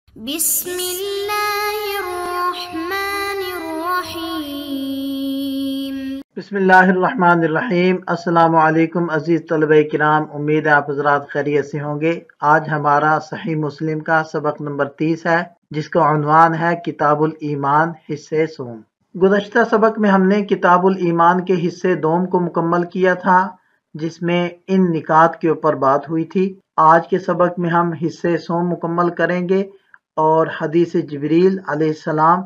بسم اللہ الرحمن الرحیم۔ بسم اللہ الرحمن الرحیم۔ السلام علیکم عزیز طلبہ کرام، امید ہے آپ حضرات خیریت سے ہوں گے۔ آج ہمارا صحیح مسلم کا سبق نمبر 30 ہے، جس کا عنوان ہے کتاب الایمان حصے سوم۔ گزشتہ سبق میں ہم نے کتاب الایمان کے حصے دوم کو مکمل کیا تھا، جس میں ان نکات کے اوپر بات ہوئی تھی۔ آج کے سبق میں ہم حصے سوم مکمل کریں گے اور حدیث جبریل علیہ السلام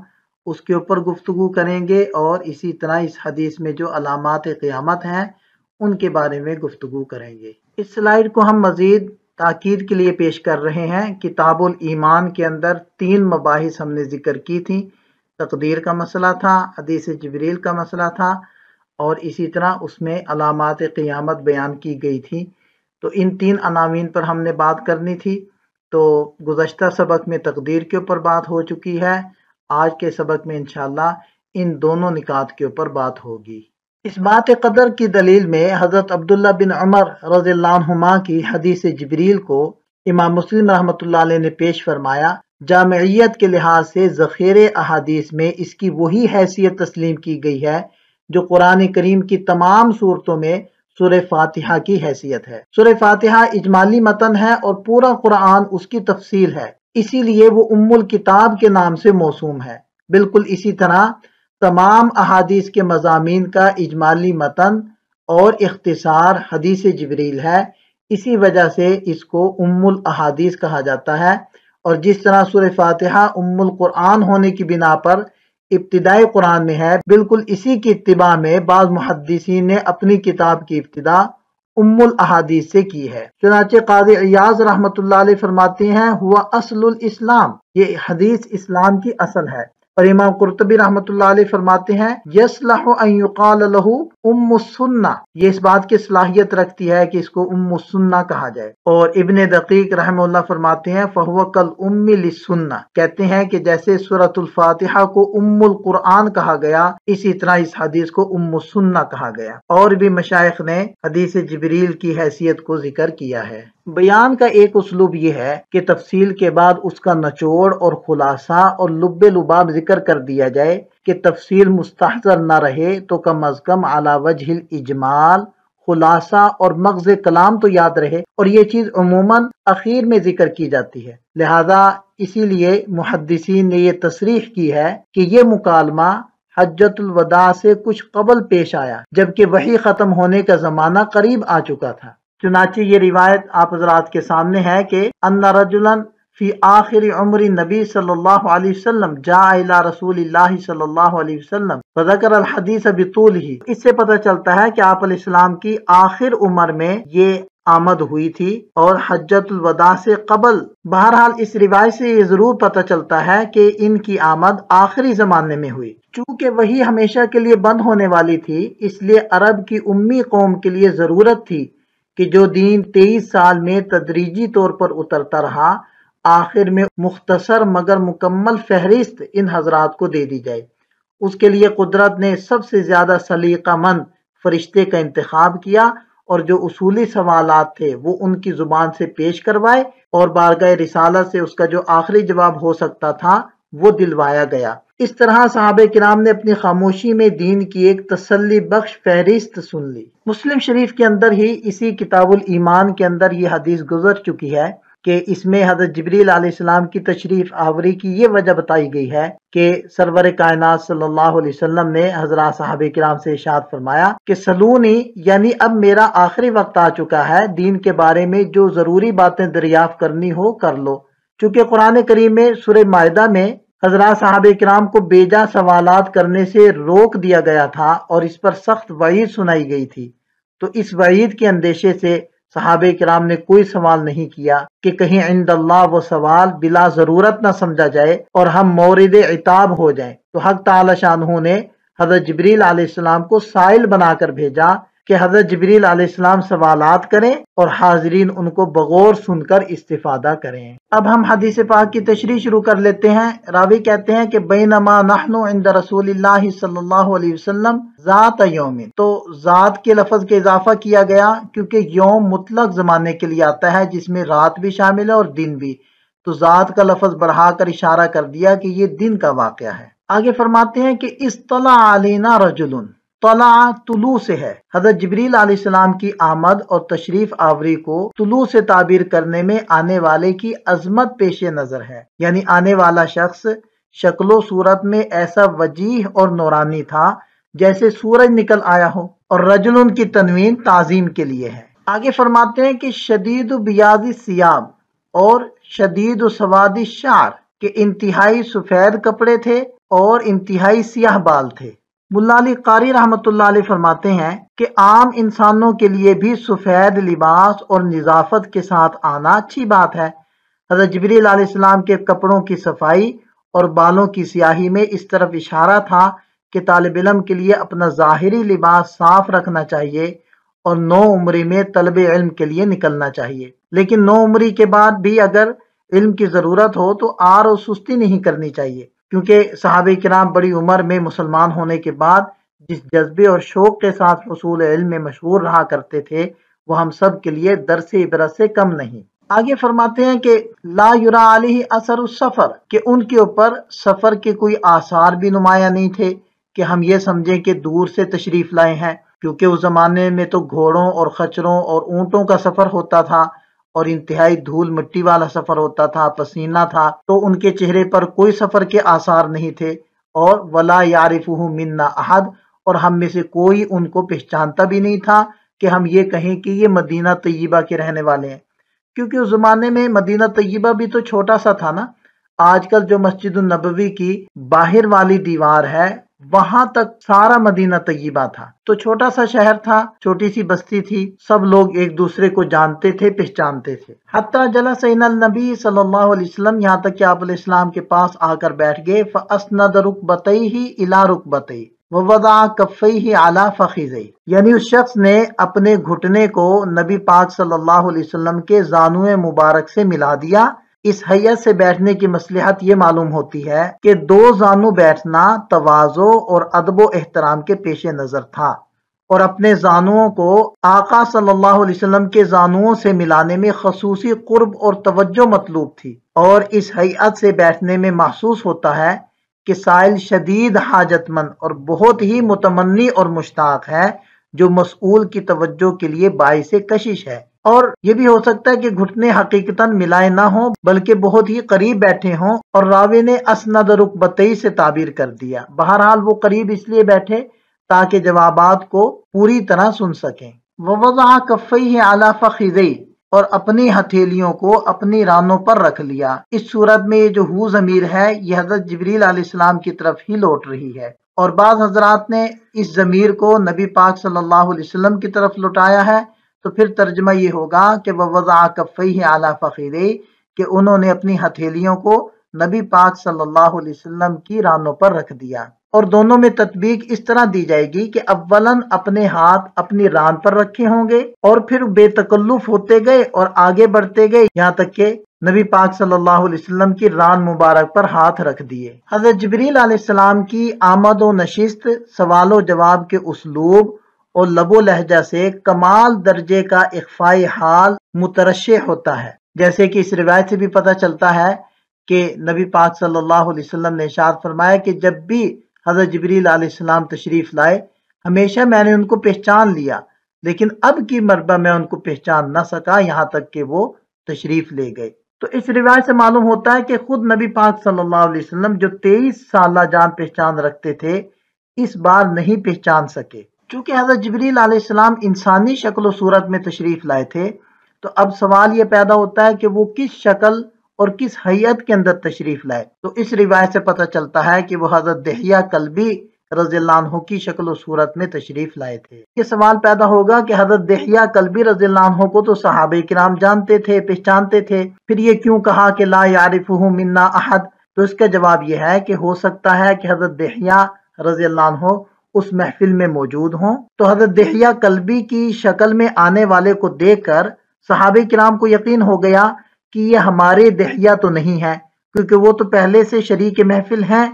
اس کے اوپر گفتگو کریں گے، اور اسی طرح اس حدیث میں جو علامات قیامت ہیں ان کے بارے میں گفتگو کریں گے۔ اس سلائیڈ کو ہم مزید تاکید کے لیے پیش کر رہے ہیں۔ کتاب الایمان کے اندر 3 مباحث ہم نے ذکر کی تھی۔ تقدیر کا مسئلہ تھا، حدیث جبریل کا مسئلہ تھا، اور اسی طرح اس میں علامات قیامت بیان کی گئی تھی۔ تو ان 3 عناوین پر ہم نے بات کرنی تھی۔ تو گزشتہ سبق میں تقدیر کے اوپر بات ہو چکی ہے، آج کے سبق میں انشاءاللہ ان دونوں نکات کے اوپر بات ہوگی۔ اس بات قدر کی دلیل میں حضرت عبداللہ بن عمر رضی اللہ عنہما کی حدیث جبریل کو امام مسلم رحمۃ اللہ علیہ نے پیش فرمایا۔ جامعیت کے لحاظ سے ذخیرے احادیث میں اس کی وہی حیثیت تسلیم کی گئی ہے جو قرآن کریم کی تمام صورتوں میں سورہ فاتحہ کی حیثیت ہے۔ سورہ فاتحہ اجمالی متن ہے اور پورا قرآن اس کی تفصیل ہے، اسی لیے وہ ام الکتاب کے نام سے موسوم ہے۔ بالکل اسی طرح تمام احادیث کے مضامین کا اجمالی متن اور اختصار حدیث جبریل ہے، اسی وجہ سے اس کو ام الاحادیث کہا جاتا ہے۔ اور جس طرح سورہ فاتحہ ام القرآن ہونے کی بنا پر ابتدائی قرآن میں ہے، بالکل اسی کی اتباع میں بعض محدثین نے اپنی کتاب کی ابتدا ام الاحادیث سے کی ہے۔ چنانچہ قاضی عیاض رحمۃ اللہ علیہ فرماتے ہیں ہوا اصل الاسلام، یہ حدیث اسلام کی اصل ہے۔ اور امام قرطبی رحمۃ اللہ علیہ فرماتے ہیں یصلح ان یقال له ام السنہ، یہ اس بات کی صلاحیت رکھتی ہے کہ اس کو ام السنہ کہا جائے۔ اور ابن دقیق رحمہ اللہ فرماتے ہیں فہو کالام للسنہ، کہتے ہیں کہ جیسے سورۃ الفاتحہ کو ام القرآن کہا گیا، اسی طرح اس حدیث کو ام السنہ کہا گیا۔ اور بھی مشائخ نے حدیث جبریل کی حیثیت کو ذکر کیا ہے۔ بیان کا ایک اسلوب یہ ہے کہ تفصیل کے بعد اس کا نچوڑ اور خلاصہ اور لب لباب ذکر کر دیا جائے کہ تفصیل مستحضر نہ رہے تو کم از کم علی وجہ الاجمال خلاصہ اور مغز کلام تو یاد رہے، اور یہ چیز عموماً اخیر میں ذکر کی جاتی ہے۔ لہذا اسی لیے محدثین نے یہ تصریح کی ہے کہ یہ مکالمہ حجۃ الوداع سے کچھ قبل پیش آیا، جبکہ وحی ختم ہونے کا زمانہ قریب آ چکا تھا۔ چنانچہ یہ روایت آپ حضرات کے سامنے ہے کہ ان رجلا فی آخر عمر نبی صلی اللہ علیہ وسلم جاء الی رسول اللہ صلی اللہ علیہ وسلم فذکر الحدیث بطولہ۔ اس سے پتہ چلتا ہے کہ آپ علیہ السلام کی آخر عمر میں یہ آمد ہوئی تھی اور حجۃ الوداع سے قبل۔ بہرحال اس روایت سے یہ ضرور پتہ چلتا ہے کہ ان کی آمد آخری زمانے میں ہوئی۔ چونکہ وہی ہمیشہ کے لیے بند ہونے والی تھی، اس لیے عرب کی امی قوم کے لیے ضرورت تھی کہ جو دین 23 سال میں تدریجی طور پر اترتا رہا، آخر میں مختصر مگر مکمل فہرست ان حضرات کو دے دی جائے۔ اس کے لیے قدرت نے سب سے زیادہ سلیقہ مند فرشتے کا انتخاب کیا، اور جو اصولی سوالات تھے وہ ان کی زبان سے پیش کروائے، اور بارگاہ رسالت سے اس کا جو آخری جواب ہو سکتا تھا وہ دلوایا گیا۔ اس طرح صحابہ کرام نے اپنی خاموشی میں دین کی ایک تسلی بخش فہرست سن لی۔ مسلم شریف کے اندر ہی اسی کتاب الایمان کے اندر یہ حدیث گزر چکی ہے کہ اس میں حضرت جبریل علیہ السلام کی تشریف آوری کی یہ وجہ بتائی گئی ہے کہ سرور کائنات صلی اللہ علیہ وسلم نے حضرات صحابہ کرام سے ارشاد فرمایا کہ سلونی، یعنی اب میرا آخری وقت آ چکا ہے، دین کے بارے میں جو ضروری باتیں دریافت کرنی ہو کر لو۔ چونکہ قرآن کریم میں سورہ مائدہ میں حضرات صحابہ کرام کو بیجا سوالات کرنے سے روک دیا گیا تھا اور اس پر سخت وعید سنائی گئی تھی، تو اس وعید کے اندیشے سے صحابہ کرام نے کوئی سوال نہیں کیا کہ کہیں عند اللہ وہ سوال بلا ضرورت نہ سمجھا جائے اور ہم مورد عتاب ہو جائیں۔ تو حق تعالی شانہ نے حضرت جبریل علیہ السلام کو سائل بنا کر بھیجا کہ حضرت جبریل علیہ السلام سوالات کریں اور حاضرین ان کو بغور سن کر استفادہ کریں۔ اب ہم حدیث پاک کی تشریح شروع کر لیتے ہیں۔ راوی کہتے ہیں کہ بینما نحن عند رسول اللہ صلی اللہ علیہ وسلم ذات یوم، تو ذات کے لفظ کے اضافہ کیا گیا کیونکہ یوم مطلق زمانے کے لیے آتا ہے جس میں رات بھی شامل ہے اور دن بھی۔ تو ذات کا لفظ بڑھا کر اشارہ کر دیا کہ یہ دن کا واقعہ ہے۔ آگے فرماتے ہیں کہ اطلع علینا رجل، طلع طلوع سے ہے۔ حضرت جبریل علیہ السلام کی آمد اور تشریف آوری کو طلوع سے تعبیر کرنے میں آنے والے کی عظمت پیش نظر ہے، یعنی آنے والا شخص شکل و صورت میں ایسا وجیح اور نورانی تھا جیسے سورج نکل آیا ہو، اور رجل کی تنوین تعظیم کے لیے ہے۔ آگے فرماتے ہیں کہ شدید بیاض الثیاب اور شدید سواد الشعر، کہ انتہائی سفید کپڑے تھے اور انتہائی سیاہ بال تھے۔ ملا علی قاری رحمۃ اللہ علیہ فرماتے ہیں کہ عام انسانوں کے لیے بھی سفید لباس اور نظافت کے ساتھ آنا اچھی بات ہے۔ حضرت جبریل علیہ السلام کے کپڑوں کی صفائی اور بالوں کی سیاہی میں اس طرف اشارہ تھا کہ طالب علم کے لیے اپنا ظاہری لباس صاف رکھنا چاہیے اور نو عمری میں طلب علم کے لیے نکلنا چاہیے، لیکن نو عمری کے بعد بھی اگر علم کی ضرورت ہو تو آر اور سستی نہیں کرنی چاہیے، کیونکہ صحابہ کرام بڑی عمر میں مسلمان ہونے کے بعد جس جذبے اور شوق کے ساتھ حصول علم میں مشغول رہا کرتے تھے وہ ہم سب کے لیے درس عبرت سے کم نہیں۔ آگے فرماتے ہیں کہ لا یرا علیہ اثر السفر، کہ ان کے اوپر سفر کے کوئی آثار بھی نمایاں نہیں تھے کہ ہم یہ سمجھیں کہ دور سے تشریف لائے ہیں، کیونکہ اس زمانے میں تو گھوڑوں اور خچروں اور اونٹوں کا سفر ہوتا تھا اور انتہائی دھول مٹی والا سفر ہوتا تھا، پسینہ تھا، تو ان کے چہرے پر کوئی سفر کے آثار نہیں تھے، اور ولا یعرفہ منا احد، اور ہم میں سے کوئی ان کو پہچانتا بھی نہیں تھا کہ ہم یہ کہیں کہ یہ مدینہ طیبہ کے رہنے والے ہیں، کیونکہ اس زمانے میں مدینہ طیبہ بھی تو چھوٹا سا تھا نا۔ آج کل جو مسجد النبوی کی باہر والی دیوار ہے وہاں تک سارا مدینہ طیبہ تھا، تو چھوٹا سا شہر تھا، چھوٹی سی بستی تھی، سب لوگ ایک دوسرے کو جانتے تھے، پہچانتے تھے۔ حتیٰ جلس عند النبی صلی اللہ علیہ وسلم، یہاں تک کہ آپ علیہ السلام کے پاس آ کر بیٹھ گئے، فاسند رکبتیہ الی رکبتیہ ووضع کفیہ علی فخذیہ، یعنی اس شخص نے اپنے گھٹنے کو نبی پاک صلی اللہ علیہ وسلم کے زانوئے مبارک سے ملا دیا۔ اس حیت سے بیٹھنے کی مصلحت یہ معلوم ہوتی ہے کہ دو زانو بیٹھنا تواضع اور ادب و احترام کے پیش نظر تھا، اور اپنے زانوؤں کو آقا صلی اللہ علیہ وسلم کے زانوؤں سے ملانے میں خصوصی قرب اور توجہ مطلوب تھی، اور اس حیت سے بیٹھنے میں محسوس ہوتا ہے کہ سائل شدید حاجت مند اور بہت ہی متمنی اور مشتاق ہے، جو مسئول کی توجہ کے لیے باعث کشش ہے۔ اور یہ بھی ہو سکتا ہے کہ گھٹنے حقیقتاً ملائے نہ ہوں بلکہ بہت ہی قریب بیٹھے ہوں، اور راوی نے اسند رکبتیہ سے تعبیر کر دیا۔ بہرحال وہ قریب اس لیے بیٹھے تاکہ جوابات کو پوری طرح سن سکیں۔ ووضع کفیہ علی فخذیہ، اور اپنی ہتھیلیوں کو اپنی رانوں پر رکھ لیا۔ اس صورت میں یہ جو ہو ضمیر ہے یہ حضرت جبریل علیہ السلام کی طرف ہی لوٹ رہی ہے، اور بعض حضرات نے اس ضمیر کو نبی پاک صلی اللہ علیہ وسلم کی طرف لوٹایا ہے، تو پھر ترجمہ یہ ہوگا کہ ووضع کفیہ علی فخذیہ، کہ انہوں نے اپنی ہتھیلیوں کو نبی پاک صلی اللہ علیہ وسلم کی رانوں پر رکھ دیا۔ اور دونوں میں تطبیق اس طرح دی جائے گی کہ اولاً اپنے ہاتھ اپنی ران پر رکھے ہوں گے، اور پھر بے تکلف ہوتے گئے اور آگے بڑھتے گئے یہاں تک کہ نبی پاک صلی اللہ علیہ وسلم کی ران مبارک پر ہاتھ رکھ دیے۔ حضرت جبریل علیہ السلام کی آمد و نشست سوال و جواب کے اسلوب اور لب و لہجہ سے کمال درجے کا اخفاء حال مترشح ہوتا ہے، جیسے کہ اس روایت سے بھی پتہ چلتا ہے کہ نبی پاک صلی اللہ علیہ وسلم نے ارشاد فرمایا کہ جب بھی حضرت جبریل علیہ السلام تشریف لائے ہمیشہ میں نے ان کو پہچان لیا، لیکن اب کی مرتبہ میں ان کو پہچان نہ سکا یہاں تک کہ وہ تشریف لے گئے۔ تو اس روایت سے معلوم ہوتا ہے کہ خود نبی پاک صلی اللہ علیہ وسلم جو 23 سالہ جان پہچان رکھتے تھے اس بار نہیں پہچان سکے، چونکہ حضرت جبریل علیہ السلام انسانی شکل و صورت میں تشریف لائے تھے۔ تو اب سوال یہ پیدا ہوتا ہے کہ وہ کس شکل اور کس حیت کے اندر تشریف لائے، تو اس روایت سے پتہ چلتا ہے کہ وہ حضرت دحیہ کلبی رضی اللہ عنہ کی شکل و صورت میں تشریف لائے تھے۔ یہ سوال پیدا ہوگا کہ حضرت دحیہ کلبی رضی اللہ عنہ کو تو صحابہ کرام جانتے تھے، پہچانتے تھے، پھر یہ کیوں کہا کہ لا یعرفہ منا احد؟ تو اس کا جواب یہ ہے کہ ہو سکتا ہے کہ حضرت دحیہ رضی اللہ عنہ اس محفل میں موجود ہوں، تو حضرت دحیہ کلبی کی شکل میں آنے والے کو دیکھ کر صحابہ کرام کو یقین ہو گیا کہ یہ ہمارے دحیہ تو نہیں ہے، کیونکہ وہ تو پہلے سے شریک محفل ہیں،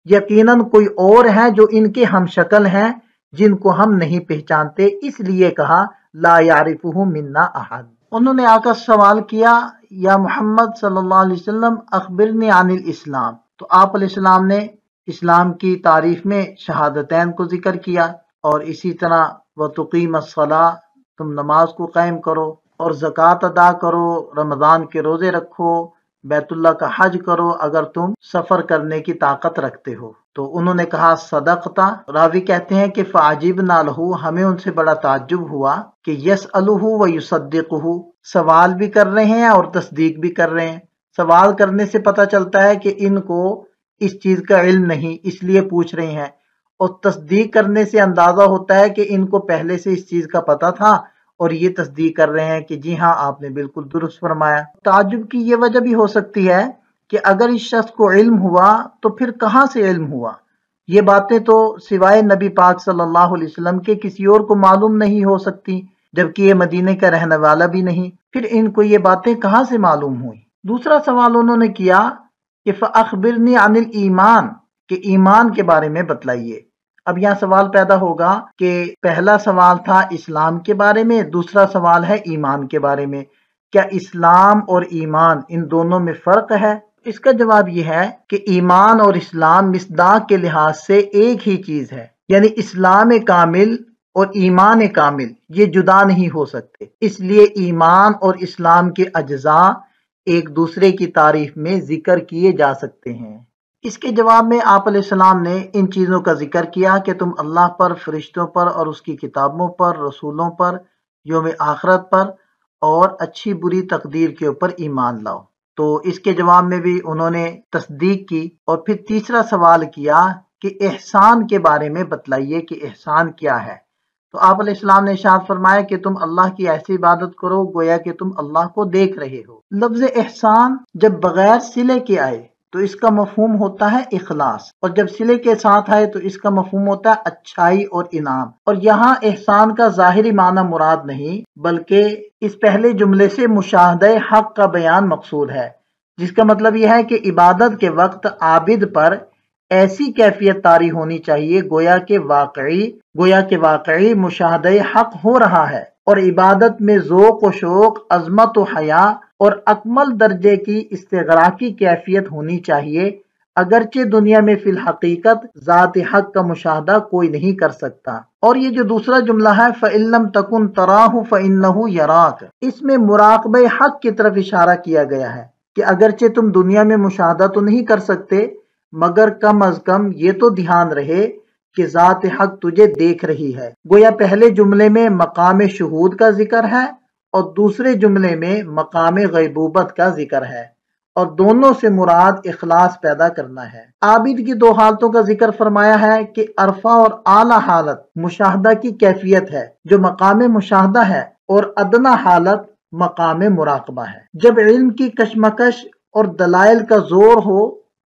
یقیناً کوئی اور ہیں جو ان کے ہم شکل ہیں جن کو ہم نہیں پہچانتے، اس لیے کہا لا یعرفہ منا احد۔ انہوں نے آ کر سوال کیا یا محمد صلی اللہ علیہ وسلم اخبرنی عن الاسلام، تو آپ علیہ السلام نے اسلام کی تعریف میں شہادتین کو ذکر کیا، اور اسی طرح وَتُقِيمَ الصَّلَاةَ، تم نماز کو قائم کرو اور زکوٰۃ ادا کرو، رمضان کے روزے رکھو، بیت اللہ کا حج کرو اگر تم سفر کرنے کی طاقت رکھتے ہو۔ تو انہوں نے کہا صدقتا۔ راوی کہتے ہیں کہ فعجبنا لہ، ہمیں ان سے بڑا تعجب ہوا کہ یسألہ و یصدقہ، سوال بھی کر رہے ہیں اور تصدیق بھی کر رہے ہیں۔ سوال کرنے سے پتہ چلتا ہے کہ ان کو اس چیز کا علم نہیں، اس لیے پوچھ رہے ہیں، اور تصدیق کرنے سے اندازہ ہوتا ہے کہ ان کو پہلے سے اس چیز کا پتہ تھا اور یہ تصدیق کر رہے ہیں کہ جی ہاں آپ نے بالکل درست فرمایا۔ تعجب کی یہ وجہ بھی ہو سکتی ہے کہ اگر اس شخص کو علم ہوا تو پھر کہاں سے علم ہوا؟ یہ باتیں تو سوائے نبی پاک صلی اللہ علیہ وسلم کے کسی اور کو معلوم نہیں ہو سکتی، جبکہ یہ مدینے کا رہنے والا بھی نہیں، پھر ان کو یہ باتیں کہاں سے معلوم ہوئی؟ دوسرا سوال انہوں نے کیا کہ فَأَخْبِرْنِي عَنِ الْإِيمَانِ، کہ ایمان کے بارے میں بتلائیے۔ اب یہاں سوال پیدا ہوگا کہ پہلا سوال تھا اسلام کے بارے میں، دوسرا سوال ہے ایمان کے بارے میں، کیا اسلام اور ایمان ان دونوں میں فرق ہے؟ اس کا جواب یہ ہے کہ ایمان اور اسلام مصداق کے لحاظ سے ایک ہی چیز ہے، یعنی اسلام کامل اور ایمان کامل یہ جدا نہیں ہو سکتے، اس لیے ایمان اور اسلام کے اجزاء ایک دوسرے کی تعریف میں ذکر کیے جا سکتے ہیں۔ اس کے جواب میں آپ علیہ السلام نے ان چیزوں کا ذکر کیا کہ تم اللہ پر، فرشتوں پر اور اس کی کتابوں پر، رسولوں پر، یوم آخرت پر اور اچھی بری تقدیر کے اوپر ایمان لاؤ۔ تو اس کے جواب میں بھی انہوں نے تصدیق کی، اور پھر تیسرا سوال کیا کہ احسان کے بارے میں بتلائیے کہ احسان کیا ہے۔ تو آپ علیہ السلام نے ارشاد فرمایا کہ تم اللہ کی ایسی عبادت کرو گویا کہ تم اللہ کو دیکھ رہے ہو۔ لفظ احسان جب بغیر صلے کے آئے تو اس کا مفہوم ہوتا ہے اخلاص، اور جب صلے کے ساتھ آئے تو اس کا مفہوم ہوتا ہے اچھائی اور انعام۔ اور یہاں احسان کا ظاہری معنی مراد نہیں، بلکہ اس پہلے جملے سے مشاہدہ حق کا بیان مقصود ہے، جس کا مطلب یہ ہے کہ عبادت کے وقت عابد پر ایسی کیفیت طاری ہونی چاہیے گویا کہ واقعی مشاہدہ حق ہو رہا ہے، اور عبادت میں ذوق و شوق، عظمت و حیا اور اکمل درجے کی استغراقی کیفیت ہونی چاہیے، اگرچہ دنیا میں فی الحقیقت ذات حق کا مشاہدہ کوئی نہیں کر سکتا۔ اور یہ جو دوسرا جملہ ہے فَإِن لَّمْ تَكُن تَرَاهُ فَإِنَّهُ يَرَاكَ، اس میں مراقبہ حق کی طرف اشارہ کیا گیا ہے کہ اگرچہ تم دنیا میں مشاہدہ تو نہیں کر سکتے، مگر کم از کم یہ تو دھیان رہے کہ ذات حق تجھے دیکھ رہی ہے۔ گویا پہلے جملے میں مقام شہود کا ذکر ہے اور دوسرے جملے میں مقام غیبوبت کا ذکر ہے، اور دونوں سے مراد اخلاص پیدا کرنا ہے۔ عابد کی دو حالتوں کا ذکر فرمایا ہے کہ عرفہ اور اعلیٰ حالت مشاہدہ کی کیفیت ہے جو مقام مشاہدہ ہے، اور ادنا حالت مقام مراقبہ ہے۔ جب علم کی کشمکش اور دلائل کا زور ہو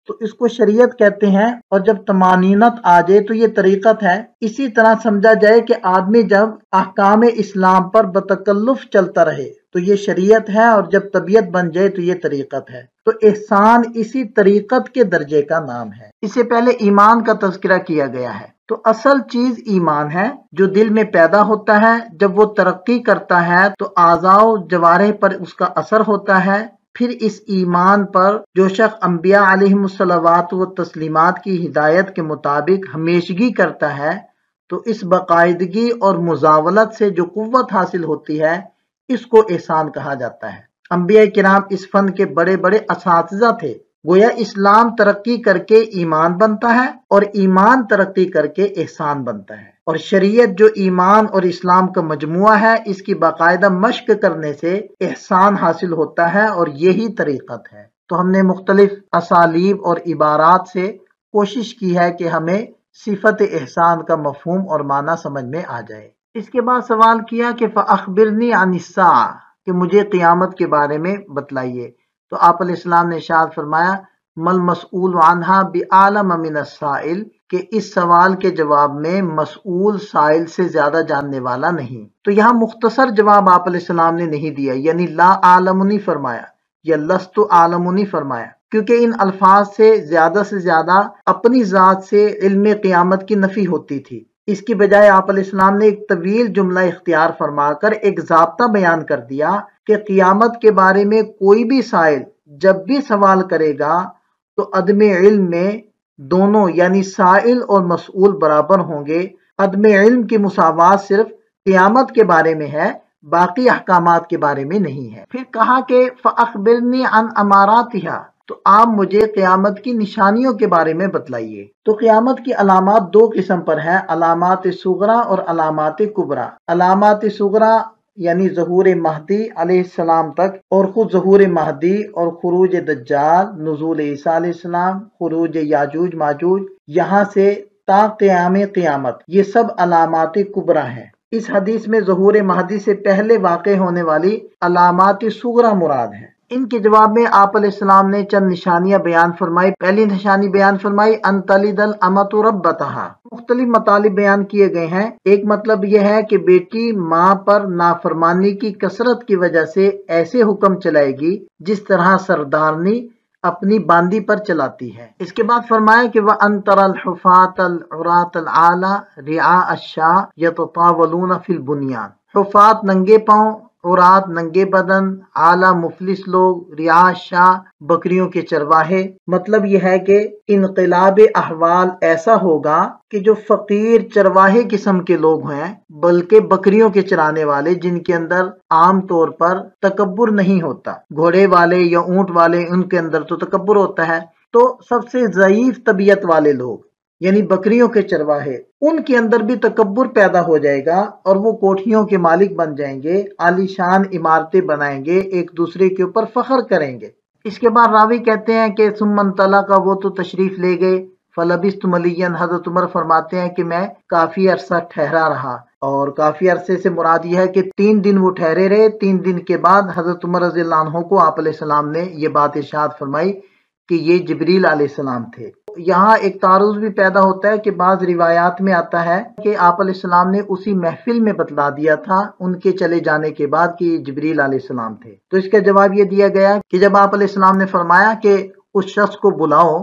تو اس کو شریعت کہتے ہیں، اور جب طمانینت آ جائے تو یہ طریقت ہے۔ اسی طرح سمجھا جائے کہ آدمی جب احکام اسلام پر بتکلف چلتا رہے تو یہ شریعت ہے، اور جب طبیعت بن جائے تو یہ طریقت ہے۔ تو احسان اسی طریقت کے درجے کا نام ہے۔ اس سے پہلے ایمان کا تذکرہ کیا گیا ہے۔ تو اصل چیز ایمان ہے جو دل میں پیدا ہوتا ہے، جب وہ ترقی کرتا ہے تو اعضاء و جوارح پر اس کا اثر ہوتا ہے۔ پھر اس ایمان پر جو شخص انبیاء علیہم الصلوات و تسلیمات کی ہدایت کے مطابق ہمیشگی کرتا ہے تو اس باقاعدگی اور مزاولت سے جو قوت حاصل ہوتی ہے اس کو احسان کہا جاتا ہے۔ انبیاء کرام اس فن کے بڑے بڑے اساتذہ تھے۔ گویا اسلام ترقی کر کے ایمان بنتا ہے اور ایمان ترقی کر کے احسان بنتا ہے، اور شریعت جو ایمان اور اسلام کا مجموعہ ہے اس کی باقاعدہ مشق کرنے سے احسان حاصل ہوتا ہے، اور یہی طریقت ہے۔ تو ہم نے مختلف اسالیب اور عبارات سے کوشش کی ہے کہ ہمیں صفت احسان کا مفہوم اور معنی سمجھ میں آ جائے۔ اس کے بعد سوال کیا کہ فَأَخْبِرْنِي عَنِ السَّاعَةِ، کہ مجھے قیامت کے بارے میں بتلائیے۔ تو آپ علیہ السلام نے ارشاد فرمایا مَل مسئول عنها بِأَعْلَمَ مِنَ السَّائِلِ، کہ اس سوال کے جواب میں مسئول سائل سے زیادہ جاننے والا نہیں۔ تو یہاں مختصر جواب آپ علیہ السلام نے نہیں دیا، یعنی لا عالم نہیں فرمایا یا لست عالم نہیں فرمایا، کیونکہ ان الفاظ سے زیادہ اپنی ذات سے علم قیامت کی نفی ہوتی تھی، اس کی بجائے آپ علیہ السلام نے ایک طویل جملہ اختیار فرما کر ایک ضابطہ بیان کر دیا کہ قیامت کے بارے میں کوئی بھی سائل جب بھی سوال کرے گا تو عدم علم میں دونوں یعنی سائل اور مسئول برابر ہوں گے۔ عدم علم کی مساوات صرف قیامت کے بارے میں ہے، باقی احکامات کے بارے میں نہیں ہے۔ پھر کہا کہ فَأَخْبِرْنِي عَنْ أَمَارَاتِهَا، تو آپ مجھے قیامت کی نشانیوں کے بارے میں بتلائیے۔ تو قیامت کی علامات دو قسم پر ہیں، علامات صغریٰ اور علامات کبریٰ۔ علامات صغریٰ یعنی ظہور مہدی علیہ السلام تک، اور خود ظہور مہدی اور خروج دجال، نزول عیسیٰ علیہ السلام، خروج یاجوج ماجوج، یہاں سے تا قیام قیامت، یہ سب علامات کبریٰ ہیں۔ اس حدیث میں ظہور مہدی سے پہلے واقع ہونے والی علامات صغریٰ مراد ہیں۔ ان کے جواب میں آپ علیہ السلام نے چند نشانیاں بیان فرمائی۔ پہلی نشانی بیان فرمائی ان تلد الامۃ ربتہا۔ مختلف مطالب بیان کیے گئے ہیں۔ ایک مطلب یہ ہے کہ بیٹی ماں پر نافرمانی کی کثرت کی وجہ سے ایسے حکم چلائے گی جس طرح سردارنی اپنی باندی پر چلاتی ہے۔ اس کے بعد فرمایا کہ وَأَن تَرَى الْحُفَاةَ الْعُرَاةَ الْعَالَىٰ رِعَاءَ الشَّاةِ يَتَطَاوَلُونَ فِي الْبُنْيَانِ۔ حفاظ ننگے پاؤں، عورات ننگے بدن، اعلیٰ مفلس لوگ، رعاء الشاہ بکریوں کے چرواہے۔ مطلب یہ ہے کہ انقلاب احوال ایسا ہوگا کہ جو فقیر چرواہے قسم کے لوگ ہیں بلکہ بکریوں کے چرانے والے، جن کے اندر عام طور پر تکبر نہیں ہوتا، گھوڑے والے یا اونٹ والے ان کے اندر تو تکبر ہوتا ہے، تو سب سے ضعیف طبیعت والے لوگ یعنی بکریوں کے چرواہے، ان کے اندر بھی تکبر پیدا ہو جائے گا اور وہ کوٹھیوں کے مالک بن جائیں گے، عالی شان عمارتیں بنائیں گے، ایک دوسرے کے اوپر فخر کریں گے۔ اس کے بعد راوی کہتے ہیں کہ ثم انطلق، وہ تو تشریف لے گئے، فلبثت ملیا، حضرت عمر فرماتے ہیں کہ میں کافی عرصہ ٹھہرا رہا، اور کافی عرصے سے مراد یہ ہے کہ 3 دن وہ ٹھہرے رہے۔ 3 دن کے بعد حضرت عمر رضی اللہ عنہ کو آپ علیہ السلام نے یہ بات ارشاد فرمائی کہ یہ جبریل علیہ السلام تھے۔ یہاں ایک تعارض بھی پیدا ہوتا ہے کہ بعض روایات میں آتا ہے کہ آپ علیہ السلام نے اسی محفل میں بتلا دیا تھا ان کے چلے جانے کے بعد کہ یہ جبریل علیہ السلام تھے۔ تو اس کا جواب یہ دیا گیا کہ جب آپ علیہ السلام نے فرمایا کہ اس شخص کو بلاؤ،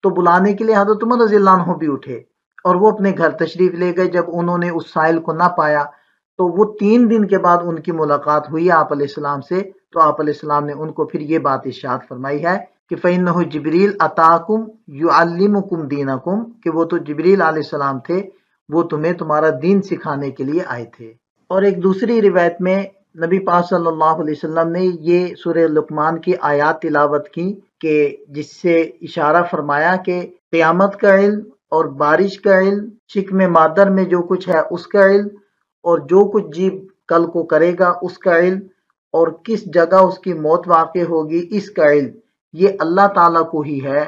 تو بلانے کے لیے حضرت عمر رضی اللہ عنہ بھی اٹھے اور وہ اپنے گھر تشریف لے گئے۔ جب انہوں نے اس سائل کو نہ پایا تو وہ 3 دن کے بعد ان کی ملاقات ہوئی آپ علیہ السلام سے، تو آپ علیہ السلام نے ان کو پھر یہ بات ارشاد فرمائی ہے کہ فَإِنَّهُ جبریل أَتَاكُمْ يُعَلِّمُكُمْ دِينَكُمْ، کہ وہ تو جبریل علیہ السلام تھے، وہ تمہیں تمہارا دین سکھانے کے لیے آئے تھے۔ اور ایک دوسری روایت میں نبی پاک صلی اللہ علیہ وسلم نے یہ سورہ لقمان کی آیات تلاوت کی کہ جس سے اشارہ فرمایا کہ قیامت کا علم اور بارش کا علم، شکم مادر میں جو کچھ ہے اس کا علم، اور جو کچھ جیب کل کو کرے گا اس کا علم، اور کس جگہ اس کی موت واقع ہوگی اس کا علم، یہ اللہ تعالیٰ کو ہی ہے،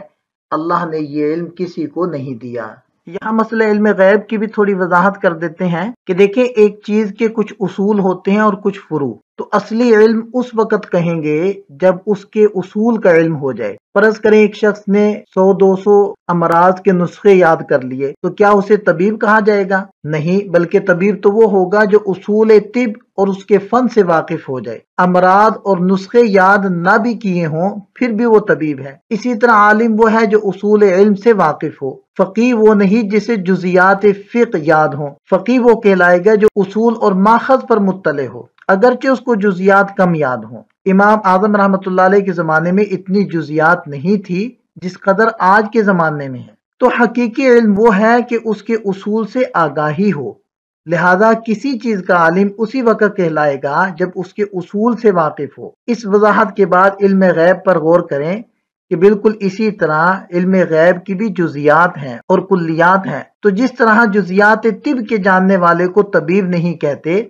اللہ نے یہ علم کسی کو نہیں دیا۔ یہاں مسئلہ علم غیب کی بھی تھوڑی وضاحت کر دیتے ہیں کہ دیکھیں ایک چیز کے کچھ اصول ہوتے ہیں اور کچھ فروع، تو اصلی علم اس وقت کہیں گے جب اس کے اصول کا علم ہو جائے۔ فرض کریں ایک شخص نے 100-200 امراض کے نسخے یاد کر لیے، تو کیا اسے طبیب کہا جائے گا؟ نہیں، بلکہ طبیب تو وہ ہوگا جو اصول طب اور اس کے فن سے واقف ہو جائے۔ امراض اور نسخے یاد نہ بھی کیے ہوں پھر بھی وہ طبیب ہے۔ اسی طرح عالم وہ ہے جو اصول علم سے واقف ہو۔ فقیہ وہ نہیں جسے جزیات فقہ یاد ہوں، فقیہ وہ کہلائے گا جو اصول اور ماخذ پر مطلع ہو، اگرچہ اس کو جزیات کم یاد ہوں۔ امام اعظم رحمۃ اللہ علیہ کے زمانے میں اتنی جزیات نہیں تھی جس قدر آج کے زمانے میں ہے۔ تو حقیقی علم وہ ہے کہ اس کے اصول سے آگاہی ہو، لہذا کسی چیز کا عالم اسی وقت کہلائے گا جب اس کے اصول سے واقف ہو۔ اس وضاحت کے بعد علم غیب پر غور کریں کہ بالکل اسی طرح علم غیب کی بھی جزیات ہیں اور کلیات ہیں۔ تو جس طرح جزیات طب کے جاننے والے کو طبیب نہیں کہتے،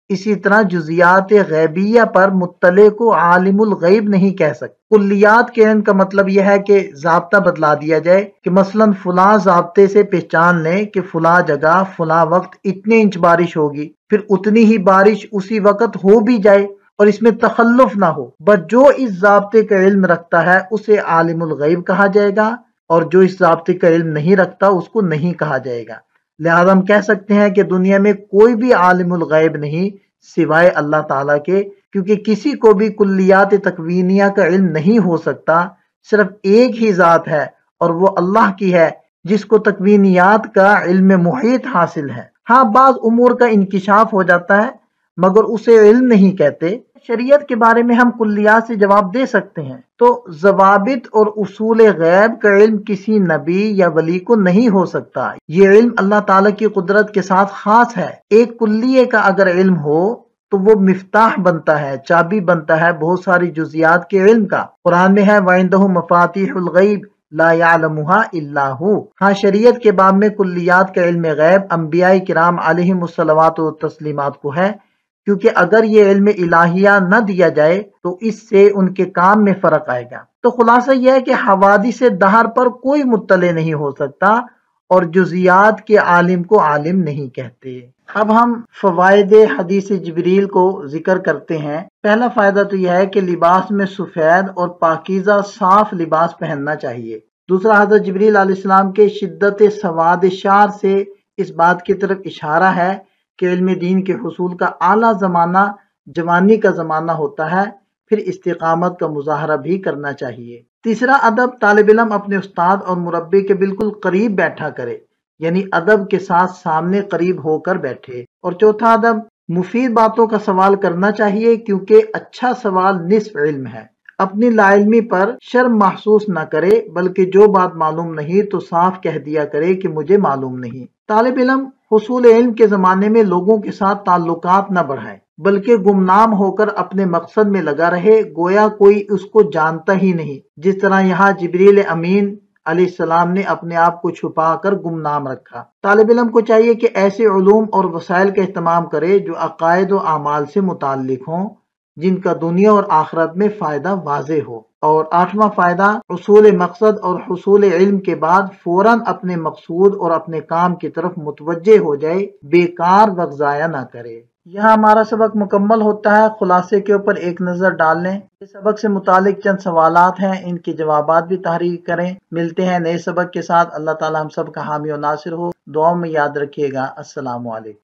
اسی طرح جزیات غیبیہ پر مطلع کو عالم الغیب نہیں کہہ سکتے۔ کلیات کے علم کا مطلب یہ ہے کہ ضابطہ بتلا دیا جائے کہ مثلا فلاں ضابطے سے پہچان لیں کہ فلاں جگہ فلاں وقت اتنے انچ بارش ہوگی، پھر اتنی ہی بارش اسی وقت ہو بھی جائے اور اس میں تخلف نہ ہو، بس جو اس ضابطے کا علم رکھتا ہے اسے عالم الغیب کہا جائے گا، اور جو اس ضابطے کا علم نہیں رکھتا اس کو نہیں کہا جائے گا۔ لہذا ہم کہہ سکتے ہیں کہ دنیا میں کوئی بھی عالم الغیب نہیں سوائے اللہ تعالیٰ کے، کیونکہ کسی کو بھی کلیات تکوینیہ کا علم نہیں ہو سکتا، صرف ایک ہی ذات ہے اور وہ اللہ کی ہے جس کو تکوینیات کا علم محیط حاصل ہے۔ ہاں بعض امور کا انکشاف ہو جاتا ہے مگر اسے علم نہیں کہتے۔ شریعت کے بارے میں ہم کلیات سے جواب دے سکتے ہیں، تو ضوابط اور اصول غیب کا علم کسی نبی یا ولی کو نہیں ہو سکتا۔ یہ علم اللہ تعالیٰ کی قدرت کے ساتھ خاص ہے۔ ایک کلیے کا اگر علم ہو تو وہ مفتاح بنتا ہے، چابی بنتا ہے بہت ساری جزیات کے علم کا۔ قرآن میں ہے وَعِندَهُ مَفَاتِيحُ الْغَيْبِ لا يعلمها الا هو۔ ہاں شریعت کے باب میں کلیات کا علم غیب انبیاء کرام علیہم الصلوات و تسلیمات کو ہے، کیونکہ اگر یہ علم الہیہ نہ دیا جائے تو اس سے ان کے کام میں فرق آئے گا۔ تو خلاصہ یہ ہے کہ حوادث دہر پر کوئی مطلع نہیں ہو سکتا اور جزیات کے عالم کو عالم نہیں کہتے۔ اب ہم فوائد حدیث جبریل کو ذکر کرتے ہیں۔ پہلا فائدہ تو یہ ہے کہ لباس میں سفید اور پاکیزہ صاف لباس پہننا چاہیے۔ دوسرا، حضرت جبریل علیہ السلام کے شدت سواد شعر سے اس بات کی طرف اشارہ ہے کہ علم دین کے حصول کا اعلیٰ زمانہ جوانی کا زمانہ ہوتا ہے، پھر استقامت کا مظاہرہ بھی کرنا چاہیے۔ تیسرا ادب، طالب علم اپنے استاد اور مربی کے بالکل قریب بیٹھا کرے، یعنی ادب کے ساتھ سامنے قریب ہو کر بیٹھے۔ اور چوتھا ادب، مفید باتوں کا سوال کرنا چاہیے کیونکہ اچھا سوال نصف علم ہے۔ اپنی لا علمی پر شرم محسوس نہ کرے بلکہ جو بات معلوم نہیں تو صاف کہہ دیا کرے کہ مجھے معلوم نہیں۔ طالب علم حصول علم کے زمانے میں لوگوں کے ساتھ تعلقات نہ بڑھائے بلکہ گمنام ہو کر اپنے مقصد میں لگا رہے، گویا کوئی اس کو جانتا ہی نہیں، جس طرح یہاں جبریل امین علیہ السلام نے اپنے آپ کو چھپا کر گمنام رکھا۔ طالب علم کو چاہیے کہ ایسے علوم اور وسائل کا اہتمام کرے جو عقائد و اعمال سے متعلق ہوں، جن کا دنیا اور آخرت میں فائدہ واضح ہو۔ اور آٹھواں فائدہ، حصول مقصد اور حصول علم کے بعد فوراً اپنے مقصود اور اپنے کام کی طرف متوجہ ہو جائے، بیکار وقت ضائع نہ کرے۔ یہاں ہمارا سبق مکمل ہوتا ہے۔ خلاصے کے اوپر ایک نظر ڈال لیں۔ اس سبق سے متعلق چند سوالات ہیں، ان کے جوابات بھی تحریر کریں۔ ملتے ہیں نئے سبق کے ساتھ۔ اللہ تعالی ہم سب کا حامی و ناصر ہو۔ دعاؤں میں یاد رکھیے گا۔ السلام علیکم۔